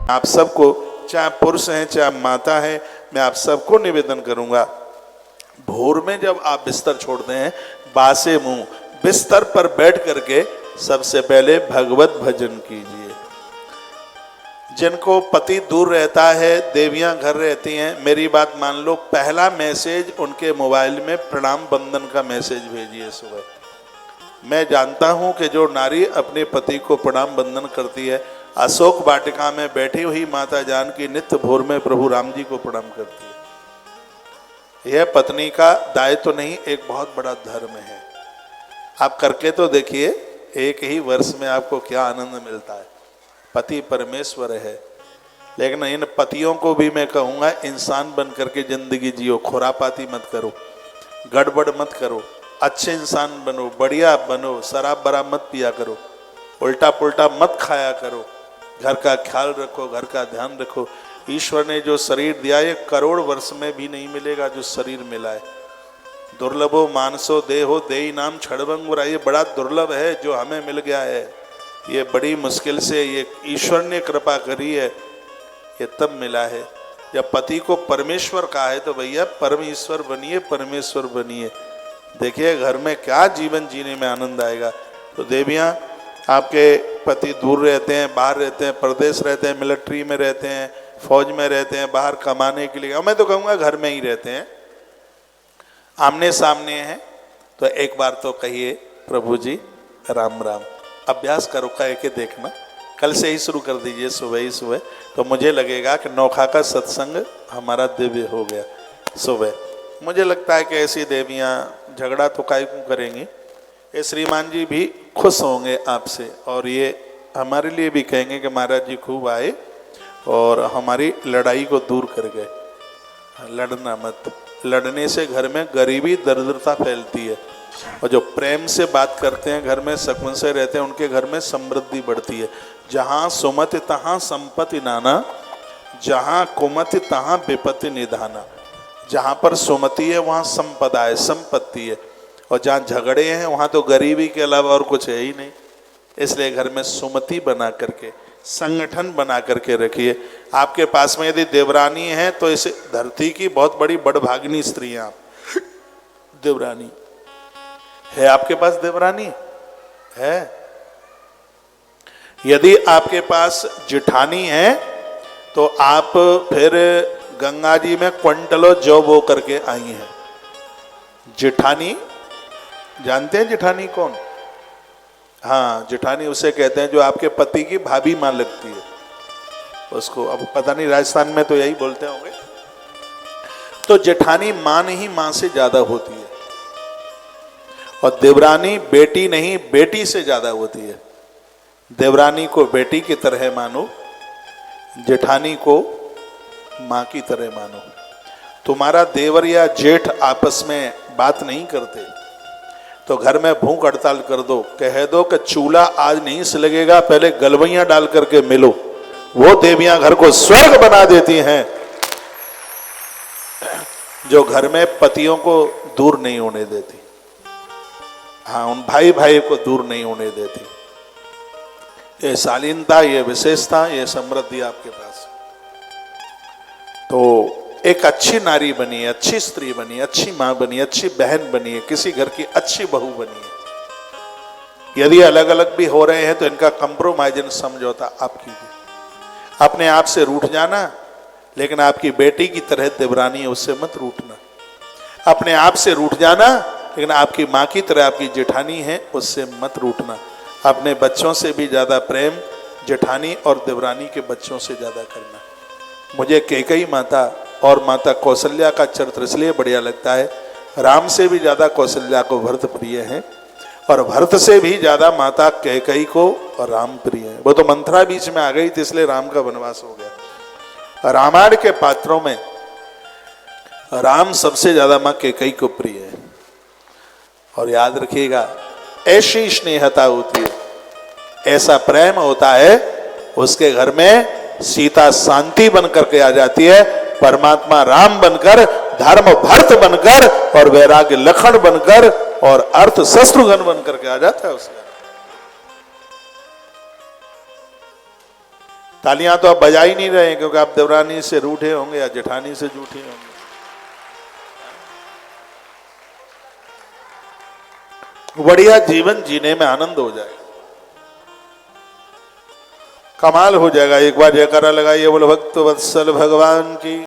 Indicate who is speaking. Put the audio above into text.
Speaker 1: आप सबको, चाहे पुरुष हैं चाहे माता है, मैं आप सबको निवेदन करूंगा, भोर में जब आप बिस्तर छोड़ते हैं, बासे मुंह बिस्तर पर बैठ करके सबसे पहले भगवत भजन कीजिए। जिनको पति दूर रहता है, देवियां घर रहती हैं, मेरी बात मान लो, पहला मैसेज उनके मोबाइल में प्रणाम बंदन का मैसेज भेजिए सुबह। मैं जानता हूं कि जो नारी अपने पति को प्रणाम बंदन करती है, अशोक वाटिका में बैठी हुई माता जानकी नित्य भोर में प्रभु राम जी को प्रणाम करती है। यह पत्नी का दायित्व नहीं, एक बहुत बड़ा धर्म है। आप करके तो देखिए, एक ही वर्ष में आपको क्या आनंद मिलता है। पति परमेश्वर है, लेकिन इन पतियों को भी मैं कहूँगा, इंसान बन करके जिंदगी जियो, खुरापाती मत करो, गड़बड़ मत करो, अच्छे इंसान बनो, बढ़िया बनो, शराब बराब मत पिया करो, उल्टा पुल्टा मत खाया करो, घर का ख्याल रखो, घर का ध्यान रखो। ईश्वर ने जो शरीर दिया है, करोड़ वर्ष में भी नहीं मिलेगा जो शरीर मिला है। दुर्लभो मानसो देहो देई नाम छड़बंगुरा, ये बड़ा दुर्लभ है जो हमें मिल गया है। ये बड़ी मुश्किल से, ये ईश्वर ने कृपा करी है, ये तब मिला है। जब पति को परमेश्वर कहा है तो भैया परमेश्वर बनिए, परमेश्वर बनिए। देखिए घर में क्या जीवन जीने में आनंद आएगा। तो देवियाँ, आपके पति दूर रहते हैं, बाहर रहते हैं, प्रदेश रहते हैं, मिलिट्री में रहते हैं, फौज में रहते हैं, बाहर कमाने के लिए, और मैं तो कहूँगा घर में ही रहते हैं, आमने सामने हैं, तो एक बार तो कहिए प्रभु जी राम राम। अभ्यास करो, कह के देखना, कल से ही शुरू कर दीजिए, सुबह ही सुबह, तो मुझे लगेगा कि नौखा का सत्संग हमारा दिव्य हो गया सुबह। मुझे लगता है कि ऐसी देवियाँ झगड़ा तो काहे क्यों करेंगी। ये श्रीमान जी भी खुश होंगे आपसे, और ये हमारे लिए भी कहेंगे कि महाराज जी खूब आए और हमारी लड़ाई को दूर कर गए। लड़ना मत, लड़ने से घर में गरीबी दरिद्रता फैलती है, और जो प्रेम से बात करते हैं, घर में शकुन से रहते हैं, उनके घर में समृद्धि बढ़ती है। जहाँ सुमति तहाँ संपत्ति नाना, जहाँ कुमति तहाँ विपत्ति निधाना। जहाँ पर सुमति है वहाँ संपदा है, संपत्ति है, और जहाँ झगड़े हैं वहाँ तो गरीबी के अलावा और कुछ है ही नहीं। इसलिए घर में सुमति बना करके, संगठन बना करके रखिए। आपके पास में यदि देवरानी है तो इस धरती की बहुत बड़ी बड़भागिनी स्त्री हैं आप। देवरानी है आपके पास? देवरानी है? यदि आपके पास जिठानी है तो आप फिर गंगा जी में क्विंटलों जौ बो करके आई हैं। जिठानी जानते हैं? जिठानी कौन? हाँ, जिठानी उसे कहते हैं जो आपके पति की भाभी मां लगती है उसको। अब पता नहीं राजस्थान में तो यही बोलते होंगे। तो जेठानी मां नहीं, मां से ज्यादा होती है, और देवरानी बेटी नहीं, बेटी से ज्यादा होती है। देवरानी को बेटी की तरह मानो, जेठानी को मां की तरह मानो। तुम्हारा देवर या जेठ आपस में बात नहीं करते तो घर में भूख हड़ताल कर दो, कह दो कि चूल्हा आज नहीं से लगेगा, पहले गलवैया डाल करके मिलो। वो देवियां घर को स्वर्ग बना देती हैं जो घर में पतियों को दूर नहीं होने देती। हाँ, उन भाई भाई को दूर नहीं होने देती। ये शालीनता, ये विशेषता, ये समृद्धि आपके पास। तो एक अच्छी नारी बनी, अच्छी स्त्री बनी, अच्छी मां बनी, अच्छी बहन बनी, किसी घर की अच्छी बहू बनी। यदि अलग अलग भी हो रहे हैं तो इनका कंप्रोमाइज समझौता आप कीजिए। अपने आप से रूठ जाना, लेकिन आपकी बेटी की तरह देवरानी है उससे मत रूठना। अपने आप से रूठ जाना, लेकिन आपकी माँ की तरह आपकी जेठानी है उससे मत रूठना। अपने बच्चों से भी ज्यादा प्रेम जेठानी और देवरानी के बच्चों से ज्यादा करना। मुझे कैकेयी माता और माता कौशल्या का चरित्र इसलिए बढ़िया लगता है। राम से भी ज्यादा कौशल्या को भरत प्रिय है, और भरत से भी ज्यादा माता कैकेयी को और राम प्रिय है। वो तो मंथरा बीच में आ गई थी इसलिए राम का वनवास हो गया। रामायण के पात्रों में राम सबसे ज्यादा मां कैकेयी को प्रिय है। और याद रखिएगा, ऐसी स्नेहता होती है, ऐसा प्रेम होता है, उसके घर में सीता शांति बन करके आ जाती है, परमात्मा राम बनकर, धर्म भरत बनकर, और वैराग्य लखन बनकर, और अर्थ शत्रुघ्न बन करके आ जाता है उसका। तालियां तो आप बजा ही नहीं रहे क्योंकि आप देवरानी से रूठे होंगे या जेठानी से जूठे होंगे। बढ़िया जीवन जीने में आनंद हो जाएगा, कमाल हो जाएगा। एक बार जयकारा लगाइए, बोलो भक्त वत्सल भगवान की।